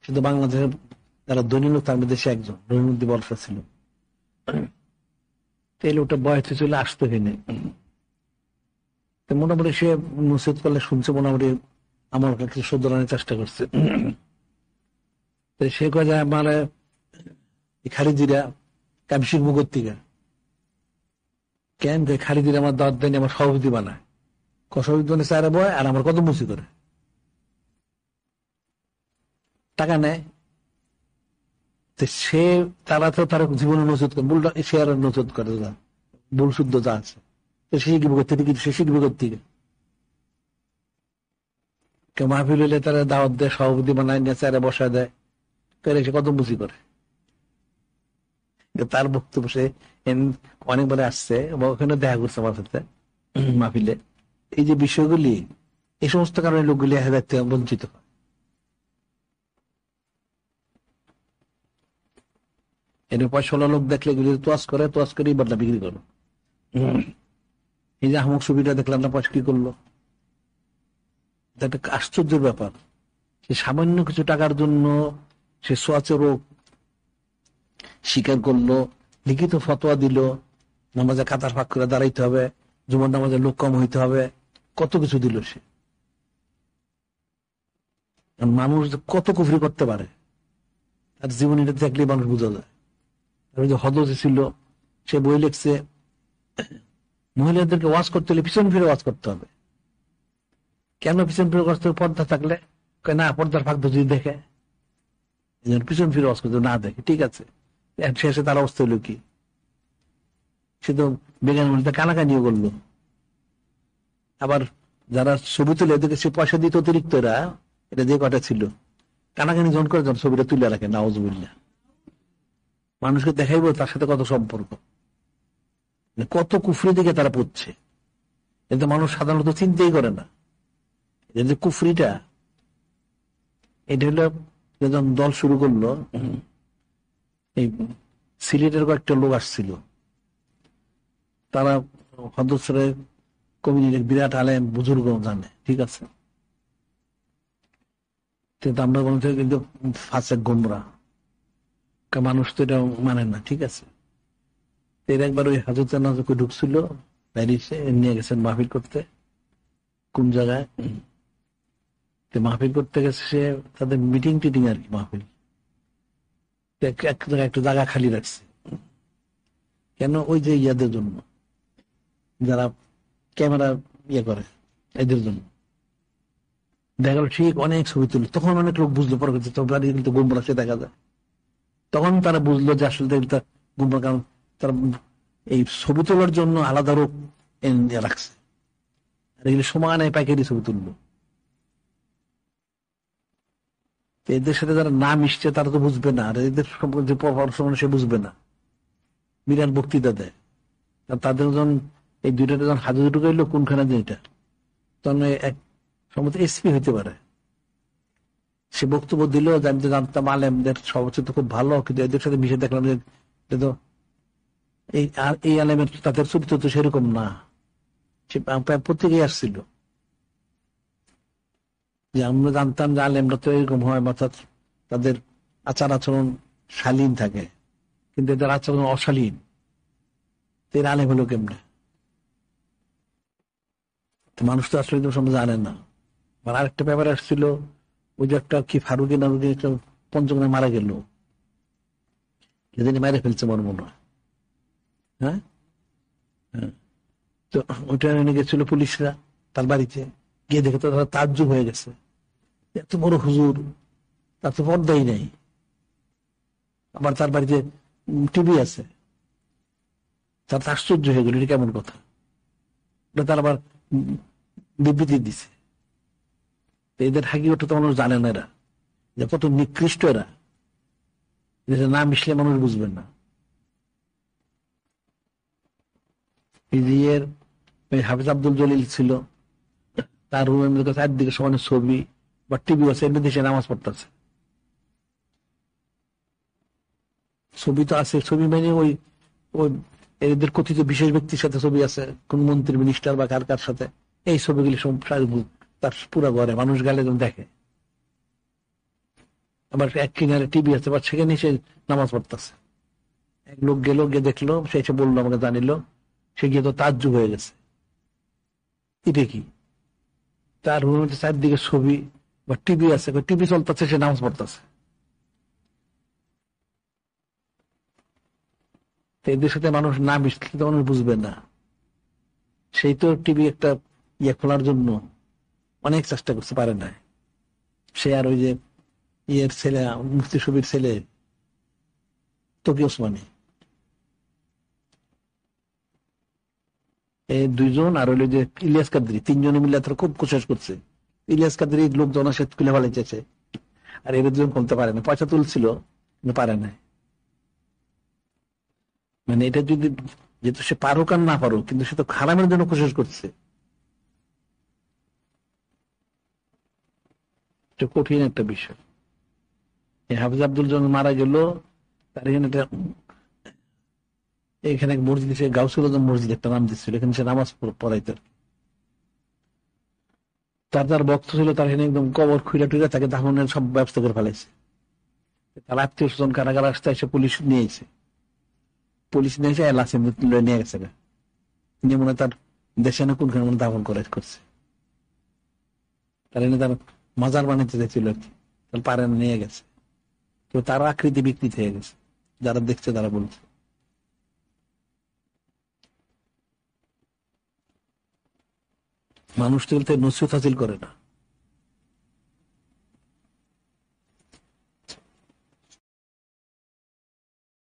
শুধু বাংলাদেশের যারা ধনী লোক তার মধ্যে সে একজন, রহিমুদ্দিন বলফা ছিল। এই লোকটা বয়স ছিল আসতে হয়নি, মোটামুটি সে নসিহত করলে শুনছে, মোটামুটি আমার কাছে শুধরানোর চেষ্টা করছে। সে কয়ে যায় আমার খারিজিরা কাবিসির মুগত্তিকা কেন খারিজিরা আমার দাঁত দেয়নি, আমার সভাপতি বানায়, সভাপতি বানিয়ে চারে বয় আর আমার কত মুসি করে টাকা নেয়। সে তারা তো তার জীবনে নজর করে, ভুলটা সে আর নজর করে, ভুল শুদ্ধ যা আছে সে শিখবে থেকে, সে শিখবে থেকে। কেউ মাহফিল হইলে তারা দাওয়াত দেয়, সভাপতি বানায়, নিয়ে চারে বসায় দেয়, সে কত মুসি করে। তার বক্তব্য সে অনেকবার আসছে, ওখানে দেখা করছে আমার সাথে মাহফিলে। এই যে বিষয়গুলি, এই সমস্ত কারণে লোকগুলি হেদায়েত থেকে বঞ্চিত হয়। এর পয়সাওয়ালা লোক দেখলে এগুলি তোয়াজ করে বদলা বিক্রি করো। এই যে আহমক ছবিটা দেখলাম না, পয়সা কি করলো, একটা আশ্চর্যের ব্যাপার। সে সামান্য কিছু টাকার জন্য সে সোয়াচে রোগ স্বীকার করলো, লিখিত ফতোয়া দিল, নামাজে কাতার ফাঁক করে দাঁড়াইতে হবে, জুমার নামাজে লোক কম হইতে হবে, কত কিছু দিল সে। মানুষ কত কুফরি করতে পারে তার জীবনীটা দেখলে মানুষ বোঝা যায়। যে হদসে ছিল, সে বই লিখছে মহিলাদেরকে ওয়াজ করতে হলে পিছন ফিরে ওয়াজ করতে হবে। কেন পিছন ফিরে করতে হবে? পর্দা থাকলে না, পর্দার ফাঁক যদি দেখে, পিছন ফিরে ওয়াজ করতে না দেখে, ঠিক আছে। শেষে তার অবস্থা হলো কি, সে তো বেগান মধ্যে কানাকানিও করলো। আবার যারা ছবি তুলে এদেরকে সে পয়সা দিত অতিরিক্ত, এরা এটা যে কটা ছিল কানাকানি জন করে যখন ছবিটা তুলে রাখে, নাউজুবিল্লাহ। মানুষকে দেখাইবো তার সাথে কত সম্পর্ক, কত কুফরি দিকে তারা পড়ছে, কিন্তু মানুষ সাধারণত চিন্তাই করে না। যে কুফরিটা, এটা হলো যখন দল শুরু করলো, এই সিলেটের কয়েকটা লোক আসছিল, তারা হদসরে কমিউনিটির বিরাট আলেম বুজুর্গ জানে, ঠিক আছে, কিন্তু আমরা বলতে কিন্তু ফাঁসে গোমরা, মানুষ তো এটা মানে না, ঠিক আছে। এর একবার ওই হাজতে নাজকে ঢুকছিল, প্যারিসে নিয়ে গেছেন মাহফিল করতে, কোন জায়গায় মাহফিল করতে গেছে সে, তাদের মিটিং টিটিং আর কি, মাহফিল একটা জায়গা খালি রাখছে কেন, ওই যে ইয়াদের জন্য, যারা ক্যামেরা ইয়ে করে এদের জন্য। দেখা গেল ঠিক অনেক ছবি তুললো, তখন অনেক লোক বুঝলো, পরে কিন্তু গোমরা সে দেখা যায়। তখন তারা বুঝলো যে আসলে গোমরা, কারণ তারা এই ছবি তোলার জন্য আলাদা রোগ রাখছে, আর এগুলো সমানে পাইকারি ছবি তুললো। এদের সাথে যারা না মিশছে তারা তো বুঝবে না, আর এদের সম্পর্কে পড়াশোনা সে বুঝবে না, বিরাট বক্তৃতা দেয়। তাদের যখন এই দুইটাতে যখন হাতে দুটো গেল কোনখানে যেটা, তখন এক সম্ভবত এসপি হইতে পারে, সে বক্তব্য দিল যে আমি তো জানতাম আলেমদের সর্বোচ্চ তো খুব ভালো, কিন্তু এদের সাথে মিশে দেখলাম যে এই আলেমের তাদের চরিত্র তো সেরকম না। সে প্রত্যেকেই আসছিল যে আমরা জানতাম যে আলেমরা তো এরকম হয়, অর্থাৎ তাদের আচার আচরণ শালীন থাকে, কিন্তু এদের আচরণ অশালীন। এর আলেম হলো কেমনে? মানুষ তো আসলে সম্বন্ধে জানে না। আর আরেকটা ব্যাপার আসছিল, ওই যে একটা কি ফারুকি নারুকি একটা পঞ্চগণে মারা গেল, যেদিন মারে ফেলছে মনে মনে হয়, হ্যাঁ, তো ওইটা এনে গেছিল পুলিশরা তার বাড়িতে গিয়ে, দেখে তো তারা তাজ্জুব হয়ে গেছে, এত বড় হুজুর, তার তো পর্দাই নেই, আবার তার বাড়িতে টিভি আছে, তার আশ্চর্য হয়ে গেল, এটা কেমন কথা। তার আবার বিবৃতি দিছে। এদের হাকিকত তো মানুষ জানে না, এরা যে কত নিকৃষ্ট, এরা না মিশলে মানুষ বুঝবেন না। হাফিজ আব্দুল জলিল ছিল, তার রুমের কাছে একদিকে সমানে ছবি বা টিভি আছে, এর দেশে নামাজ পড়তেছে, ছবি তো আছে, ছবি মানে ওই ওই এদের কথিত বিশেষ ব্যক্তির সাথে ছবি আছে, কোন মন্ত্রী মিনিস্টার বা কার কার সাথে, এই ছবিগুলি তার পুরো ঘরে মানুষ গেলে দেখে। আবার এক কিনারে টিভি আছে, আবার সেখানে সে নামাজ পড়তেছে। এক লোক গেল, গিয়ে দেখলো, সে এসে বললো, আমাকে জানিল, সে গিয়ে তো তাজ্জুব হয়ে গেছে, এটা কি? তার রুমের মধ্যে চারদিকে ছবি বা টিভি আছে, টিভি চলতেছে, সে নামাজ পড়তেছে। এদের সাথে মানুষ না মিশলে তো মানুষ বুঝবে না। সেই তো টিভি একটা ইয়ে খোলার জন্য অনেক চেষ্টা করতে পারে না। সে আর ওই যে ইয়ের ছেলে, মুফতি সুবির ছেলে তকি ওসমানী, এই দুইজন আর হইলো যে ইলিয়াস কাদরি, তিনজনে মিলে তারা খুব কোশিশ করছে। ইলিয়াস কাদরি লোকজন সে খুলে ফেলাইছে, আর এর দুজন খুলতে পারে না। পয়সা তুলছিল কিন্তু পারে না। মানে এটা যদি, যেহেতু সে পারুক আর না পারুক, কিন্তু সে তো হারামের জন্য কোশিশ করছে। এটা কঠিন একটা বিষয়। হাফিজ আব্দুল যখন মারা গেল, তার এখানে এখানে এক মসজিদ, সে গাউসুল আজম মসজিদ একটা নাম দিচ্ছিল, এখানে সে নামাজ পড়াইতো। তার যার ভক্ত ছিল, তার এখানে একদম কবর খুঁড়া টুইরা তাকে দাফনের সব ব্যবস্থা করে ফেলাইছে। তার আত্মীয় স্বজন কারাগার আসতে এসে পুলিশ নিয়েছে, লাশে নিয়ে গেছে, নিয়ে মনে তার দেশে না কোনখানে মনে দাফন করছে। তার এনে তার মাজার বানাইতে চাইছিল আর কি, তার পারে না, নিয়ে গেছে। তো তার আকৃতি বিকৃতি হয়ে গেছে, যারা দেখছে তারা বলছে। মানুষ তো নসিহত হাসিল করে না।